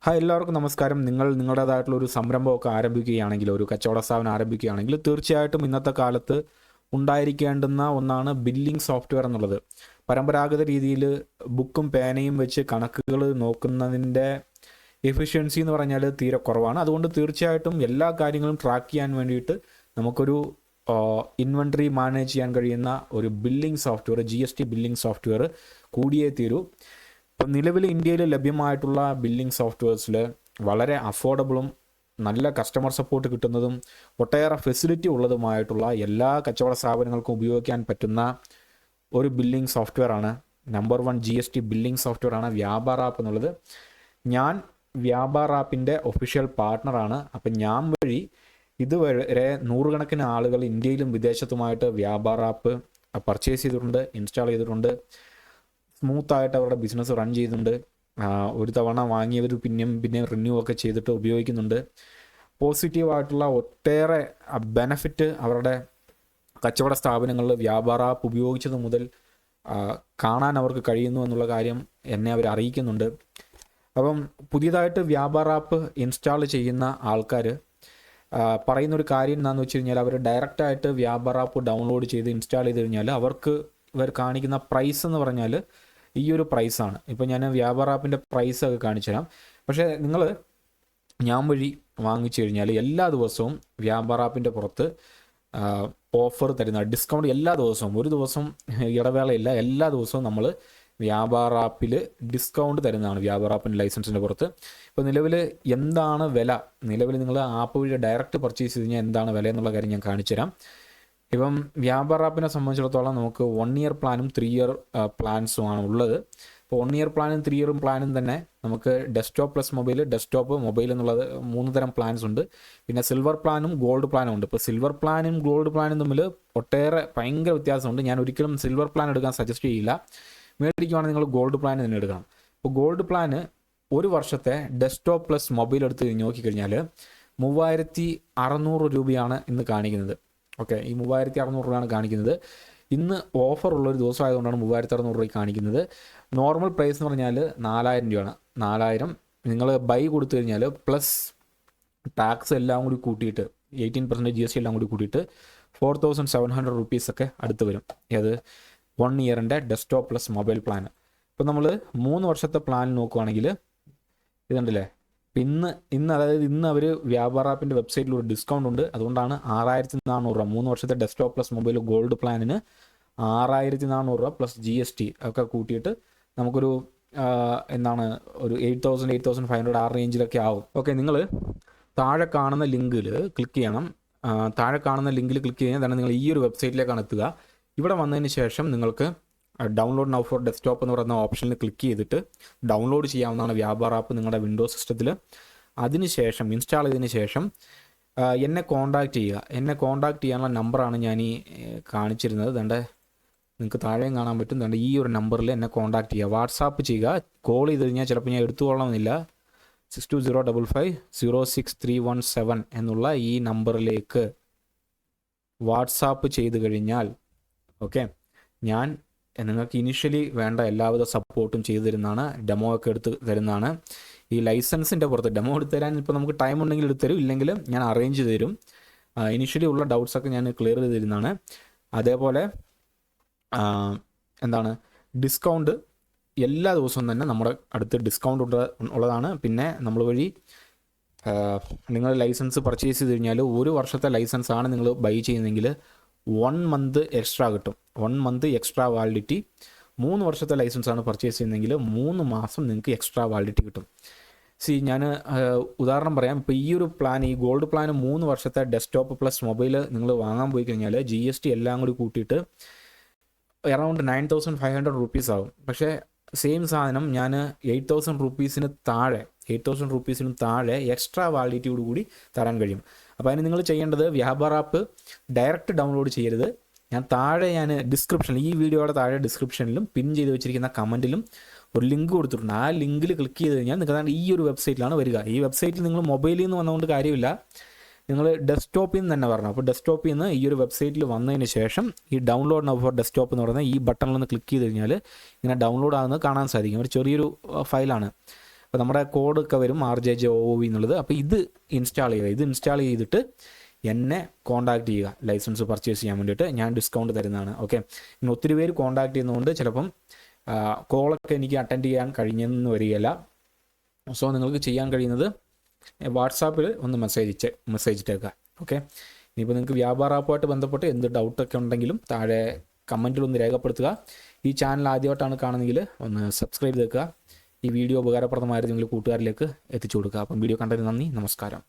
Hi എല്ലാവർക്കും നമസ്കാരം. നിങ്ങളുടേതായിട്ടുള്ള ഒരു സംരംഭമൊക്കെ ആരംഭിക്കുകയാണെങ്കിൽ, ഒരു കച്ചവട സ്ഥാപനം ആരംഭിക്കുകയാണെങ്കിൽ തീർച്ചയായിട്ടും ഇന്നത്തെ കാലത്ത് ഉണ്ടായിരിക്കേണ്ടുന്ന ഒന്നാണ് ബില്ലിംഗ് സോഫ്റ്റ്വെയർ എന്നുള്ളത്. പരമ്പരാഗത രീതിയിൽ ബുക്കും പേനയും വെച്ച് കണക്കുകൾ നോക്കുന്നതിൻ്റെ എഫിഷ്യൻസി എന്ന് പറഞ്ഞാൽ തീരെ കുറവാണ്. അതുകൊണ്ട് തീർച്ചയായിട്ടും എല്ലാ കാര്യങ്ങളും ട്രാക്ക് ചെയ്യാൻ വേണ്ടിയിട്ട് നമുക്കൊരു ഇൻവെൻട്രി മാനേജ് ചെയ്യാൻ കഴിയുന്ന ഒരു billing software, GST billing software കൂടിയേ തീരൂ. ഇപ്പം നിലവിൽ ഇന്ത്യയിൽ ലഭ്യമായിട്ടുള്ള ബില്ലിംഗ് സോഫ്റ്റ്വെയർസിൽ വളരെ അഫോർഡബിളും നല്ല കസ്റ്റമർ സപ്പോർട്ട് കിട്ടുന്നതും ഒട്ടേറെ ഫെസിലിറ്റി ഉള്ളതുമായിട്ടുള്ള എല്ലാ കച്ചവട സ്ഥാപനങ്ങൾക്കും ഉപയോഗിക്കാൻ പറ്റുന്ന ഒരു ബില്ലിംഗ് സോഫ്റ്റ്വെയർ ആണ്. നമ്പർ 1 GST ബില്ലിംഗ് സോഫ്റ്റ്വെയർ ആണ് വ്യാപാർ ആപ്പ് എന്നുള്ളത്. ഞാൻ വ്യാപാർ ആപ്പിൻ്റെ ഒഫീഷ്യൽ പാർട്ട്ണറാണ്. അപ്പം ഞാൻ വഴി ഇതുവരെ നൂറുകണക്കിന് ആളുകൾ ഇന്ത്യയിലും വിദേശത്തുമായിട്ട് വ്യാപാർ ആപ്പ് പർച്ചേസ് ചെയ്തിട്ടുണ്ട്, ഇൻസ്റ്റാൾ ചെയ്തിട്ടുണ്ട്. സ്മൂത്തായിട്ട് അവരുടെ ബിസിനസ് റൺ ചെയ്യുന്നുണ്ട്. ഒരു തവണ വാങ്ങിയവർ പിന്നെയും റിന്യൂ ഒക്കെ ചെയ്തിട്ട് ഉപയോഗിക്കുന്നുണ്ട്. പോസിറ്റീവായിട്ടുള്ള ഒട്ടേറെ ബെനഫിറ്റ് അവരുടെ കച്ചവട സ്ഥാപനങ്ങളിൽ വ്യാപാര ആപ്പ് ഉപയോഗിച്ചത് മുതൽ കാണാൻ അവർക്ക് കഴിയുന്നു എന്നുള്ള കാര്യം എന്നെ അവർ അറിയിക്കുന്നുണ്ട്. അപ്പം പുതിയതായിട്ട് വ്യാപാര ആപ്പ് ഇൻസ്റ്റാൾ ചെയ്യുന്ന ആൾക്കാർ പറയുന്നൊരു കാര്യം എന്താണെന്ന് വെച്ച് കഴിഞ്ഞാൽ, അവർ ഡയറക്റ്റായിട്ട് വ്യാപാര ആപ്പ് ഡൗൺലോഡ് ചെയ്ത് ഇൻസ്റ്റാൾ ചെയ്ത് കഴിഞ്ഞാൽ അവർക്ക് ഇവർ കാണിക്കുന്ന പ്രൈസ് എന്ന് പറഞ്ഞാൽ ഈ ഒരു പ്രൈസാണ്. ഇപ്പോൾ ഞാൻ വ്യാപാര ആപ്പിൻ്റെ പ്രൈസൊക്കെ കാണിച്ചു തരാം. പക്ഷേ നിങ്ങൾ ഞാൻ വഴി വാങ്ങിച്ചു കഴിഞ്ഞാൽ എല്ലാ ദിവസവും വ്യാപാര ആപ്പിൻ്റെ പുറത്ത് ഓഫർ തരുന്ന ഡിസ്കൗണ്ട് എല്ലാ ദിവസവും, ഒരു ദിവസം ഇടവേളയില്ല, എല്ലാ ദിവസവും നമ്മൾ വ്യാപാര ആപ്പിൽ ഡിസ്കൗണ്ട് തരുന്നതാണ് വ്യാപാര ആപ്പിൻ്റെ ലൈസൻസിൻ്റെ പുറത്ത്. ഇപ്പോൾ നിലവിൽ എന്താണ് വില, നിലവിൽ നിങ്ങൾ ആപ്പ് വഴി ഡയറക്റ്റ് പർച്ചേസ് ചെയ്ത് കഴിഞ്ഞാൽ എന്താണ് വില എന്നുള്ള കാര്യം ഞാൻ കാണിച്ചു തരാം. ഇപ്പം വ്യാപാര ആപ്പിനെ സംബന്ധിച്ചിടത്തോളം നമുക്ക് 1 ഇയർ പ്ലാനും 3 ഇയർ പ്ലാൻസുമാണ് ഉള്ളത്. ഇപ്പോൾ 1 ഇയർ പ്ലാനും 3 ഇയർ പ്ലാനും തന്നെ നമുക്ക് desktop plus mobile, desktop mobile എന്നുള്ളത് 3 തരം പ്ലാൻസ് ഉണ്ട്. പിന്നെ സിൽവർ പ്ലാനും ഗോൾഡ് പ്ലാനും ഉണ്ട്. ഇപ്പോൾ സിൽവർ പ്ലാനും ഗോൾഡ് പ്ലാനും തമ്മിൽ ഒട്ടേറെ ഭയങ്കര വ്യത്യാസമുണ്ട്. ഞാൻ ഒരിക്കലും സിൽവർ പ്ലാൻ എടുക്കാൻ സജസ്റ്റ് ചെയ്യില്ല. മേടിക്കുവാണെങ്കിൽ നിങ്ങൾ ഗോൾഡ് പ്ലാൻ തന്നെ എടുക്കണം. ഇപ്പോൾ ഗോൾഡ് പ്ലാന് ഒരു വർഷത്തെ ഡെസ്ക്ടോപ്പ് പ്ലസ് മൊബൈൽ എടുത്ത് നോക്കിക്കഴിഞ്ഞാൽ 3600 രൂപയാണ് ഇന്ന് കാണിക്കുന്നത്. ഓക്കെ, ഈ 3600 രൂപയാണ് കാണിക്കുന്നത്. ഇന്ന് ഓഫർ ഉള്ളൊരു ദിവസം ആയതുകൊണ്ടാണ് 3600 രൂപ കാണിക്കുന്നത്. നോർമൽ പ്രൈസ് എന്ന് പറഞ്ഞാൽ 4000 രൂപയാണ്. 4000 നിങ്ങൾ ബൈ കൊടുത്തു കഴിഞ്ഞാൽ പ്ലസ് ടാക്സ് എല്ലാം കൂടി കൂട്ടിയിട്ട് 18% GST എല്ലാം കൂടി കൂട്ടിയിട്ട് 4700 റുപ്പീസൊക്കെ അടുത്ത് വരും. ഏത് 1 ഇയറിൻ്റെ ഡെസ്ക്ടോപ്പ് പ്ലസ് മൊബൈൽ പ്ലാൻ. ഇപ്പോൾ നമ്മൾ 3 വർഷത്തെ പ്ലാൻ നോക്കുവാണെങ്കിൽ ഇതുണ്ടല്ലേ, ഇന്ന് അതായത് ഇന്ന് അവർ വ്യാപാര ആപ്പിൻ്റെ വെബ്സൈറ്റിൽ ഒരു ഡിസ്കൗണ്ട് ഉണ്ട്. അതുകൊണ്ടാണ് 6400 രൂപ 3 വർഷത്തെ ഡെസ്ക്ടോപ്പ് പ്ലസ് മൊബൈൽ ഗോൾഡ് പ്ലാനിന് 6400 രൂപ പ്ലസ് GST ഒക്കെ കൂട്ടിയിട്ട് നമുക്കൊരു ഒരു 8500 ആ റേഞ്ചിലൊക്കെ ആവും. ഓക്കെ, നിങ്ങൾ താഴെ കാണുന്ന ലിങ്കിൽ ക്ലിക്ക് ചെയ്യണം. താഴെ കാണുന്ന ലിങ്കിൽ ക്ലിക്ക് ചെയ്യാൻ തന്നെ നിങ്ങൾ ഈ ഒരു വെബ്സൈറ്റിലേക്കാണ് എത്തുക. ഇവിടെ വന്നതിന് ശേഷം നിങ്ങൾക്ക് ഡൗൺലോഡ് നൗ ഫോർ ഡെസ്ക്ടോപ്പ് എന്ന് പറയുന്ന ഓപ്ഷനിൽ ക്ലിക്ക് ചെയ്തിട്ട് ഡൗൺലോഡ് ചെയ്യാവുന്നതാണ് വ്യാപാര ആപ്പ് നിങ്ങളുടെ വിൻഡോസ് സിസ്റ്റത്തിൽ. അതിനുശേഷം ഇൻസ്റ്റാൾ ചെയ്തതിന് ശേഷം എന്നെ കോൺടാക്റ്റ് ചെയ്യുക. എന്നെ കോൺടാക്റ്റ് ചെയ്യാനുള്ള നമ്പറാണ് ഞാൻ ഈ കാണിച്ചിരുന്നത്. ദണ്ട് നിങ്ങൾക്ക് താഴെയും കാണാൻ പറ്റും. ദണ്ട് ഈ ഒരു നമ്പറിൽ എന്നെ കോൺടാക്റ്റ് ചെയ്യുക, വാട്സാപ്പ് ചെയ്യുക. കോൾ ചെയ്ത് കഴിഞ്ഞാൽ ചിലപ്പോൾ ഞാൻ എടുത്തുകൊള്ളണമെന്നില്ല. 6205506317 എന്നുള്ള ഈ നമ്പറിലേക്ക് വാട്സാപ്പ് ചെയ്ത് കഴിഞ്ഞാൽ ഓക്കെ, ഞാൻ നിങ്ങൾക്ക് ഇനിഷ്യലി വേണ്ട എല്ലാവിധ സപ്പോർട്ടും ചെയ്തു തരുന്നതാണ്. ഡെമോ ഒക്കെ എടുത്ത് തരുന്നതാണ്. ഈ ലൈസൻസിൻ്റെ പുറത്ത് ഡെമോ എടുത്ത് തരാൻ ഇപ്പോൾ നമുക്ക് ടൈം ഉണ്ടെങ്കിൽ എടുത്ത് തരും, ഇല്ലെങ്കിൽ ഞാൻ അറേഞ്ച് ചെയ്ത് തരും. ഇനിഷ്യലി ഉള്ള ഡൗട്ട്സൊക്കെ ഞാൻ ക്ലിയർ ചെയ്ത് തരുന്നതാണ്. അതേപോലെ ഡിസ്കൗണ്ട് എല്ലാ ദിവസവും തന്നെ നമ്മുടെ അടുത്ത് ഡിസ്കൗണ്ട് ഉള്ളതാണ്. പിന്നെ നമ്മൾ വഴി നിങ്ങൾ ലൈസൻസ് പർച്ചേസ് ചെയ്ത് കഴിഞ്ഞാൽ ഒരു വർഷത്തെ ലൈസൻസാണ് നിങ്ങൾ ബൈ ചെയ്യുന്നതെങ്കിൽ 1 മന്ത് എക്സ്ട്രാ കിട്ടും. 1 മന്ത് എക്സ്ട്രാ വാലിഡിറ്റി. 3 വർഷത്തെ ലൈസൻസാണ് പർച്ചേസ് ചെയ്യുന്നതെങ്കിൽ 3 മാസം നിങ്ങൾക്ക് എക്സ്ട്രാ വാലിഡിറ്റി കിട്ടും. ഞാൻ ഉദാഹരണം പറയാം. ഇപ്പോൾ ഈ ഒരു പ്ലാൻ, ഈ ഗോൾഡ് പ്ലാൻ 3 വർഷത്തെ ഡെസ്ക്ടോപ്പ് പ്ലസ് മൊബൈൽ നിങ്ങൾ വാങ്ങാൻ പോയി കഴിഞ്ഞാൽ GST എല്ലാം കൂടി കൂട്ടിയിട്ട് അറൗണ്ട് 9500 റുപ്പീസ് ആവും. പക്ഷേ സെയിം സാധനം ഞാൻ 8000 റുപ്പീസിനും താഴെ എക്സ്ട്രാ വാലിഡിറ്റിയോട് കൂടി തരാൻ കഴിയും. അപ്പോൾ അതിന് നിങ്ങൾ ചെയ്യേണ്ടത് വ്യാപാര ആപ്പ് ഡയറക്റ്റ് ഡൗൺലോഡ് ചെയ്യരുത്. ഞാൻ ഡിസ്ക്രിപ്ഷനിൽ, ഈ വീഡിയോയുടെ താഴെ ഡിസ്ക്രിപ്ഷനിലും പിൻ ചെയ്ത് വെച്ചിരിക്കുന്ന കമൻറ്റിലും ഒരു ലിങ്ക് കൊടുത്തിട്ടുണ്ട്. ആ ലിങ്കിൽ ക്ലിക്ക് ചെയ്ത് കഴിഞ്ഞാൽ നിങ്ങൾക്ക് ഈ ഒരു വെബ്സൈറ്റിലാണ് വരിക. ഈ വെബ്സൈറ്റിൽ നിങ്ങൾ മൊബൈലിൽ നിന്ന് വന്നുകൊണ്ട് കാര്യമില്ല, നിങ്ങൾ ഡെസ്ക്ടോപ്പിൽ നിന്ന് തന്നെ വരണം. അപ്പോൾ ഡെസ്ക്ടോപ്പിൽ നിന്ന് ഈ ഒരു വെബ്സൈറ്റിൽ വന്നതിന് ശേഷം ഈ ഡൗൺലോഡ് നൗ ഫോർ ഡെസ്ക്ടോപ്പ് എന്ന് പറയുന്ന ഈ ബട്ടണിൽ നിന്ന് ക്ലിക്ക് ചെയ്ത് കഴിഞ്ഞാൽ ഇങ്ങനെ ഡൗൺലോഡ് ആകുന്നത് കാണാൻ സാധിക്കും. ഒരു ചെറിയൊരു ഫയലാണ്. അപ്പോൾ നമ്മുടെ കോഡൊക്കെ വരും RJJOOV എന്നുള്ളത്. അപ്പോൾ ഇത് ഇൻസ്റ്റാൾ ചെയ്തിട്ട് എന്നെ കോൺടാക്ട് ചെയ്യുക ലൈസൻസ് പർച്ചേസ് ചെയ്യാൻ വേണ്ടിയിട്ട്. ഞാൻ ഡിസ്കൗണ്ട് തരുന്നതാണ്. ഓക്കെ, ഇങ്ങനെ ഒത്തിരി പേര് കോൺടാക്ട് ചെയ്യുന്നതുകൊണ്ട് ചിലപ്പം കോളൊക്കെ എനിക്ക് അറ്റൻഡ് ചെയ്യാൻ കഴിഞ്ഞെന്ന് വരികയില്ല. സോ നിങ്ങൾക്ക് ചെയ്യാൻ കഴിയുന്നത് വാട്സാപ്പിൽ ഒന്ന് മെസ്സേജ് ഇട്ടേക്കുക. ഓക്കെ, ഇനിയിപ്പോൾ നിങ്ങൾക്ക് വ്യാപാര ആപ്പുമായിട്ട് ബന്ധപ്പെട്ട് എന്ത് ഡൗട്ടൊക്കെ ഉണ്ടെങ്കിലും താഴെ കമൻറ്റിൽ ഒന്ന് രേഖപ്പെടുത്തുക. ഈ ചാനൽ ആദ്യമായിട്ടാണ് കാണുന്നതെങ്കിൽ ഒന്ന് സബ്സ്ക്രൈബ് ചെയ്തേക്കുക. ഈ വീഡിയോ ഉപകാരപ്രദമായിരുന്നെങ്കിൽ കൂട്ടുകാരിലേക്ക് എത്തിച്ചു കൊടുക്കുക. അപ്പം വീഡിയോ കണ്ടതിന് നന്ദി, നമസ്കാരം.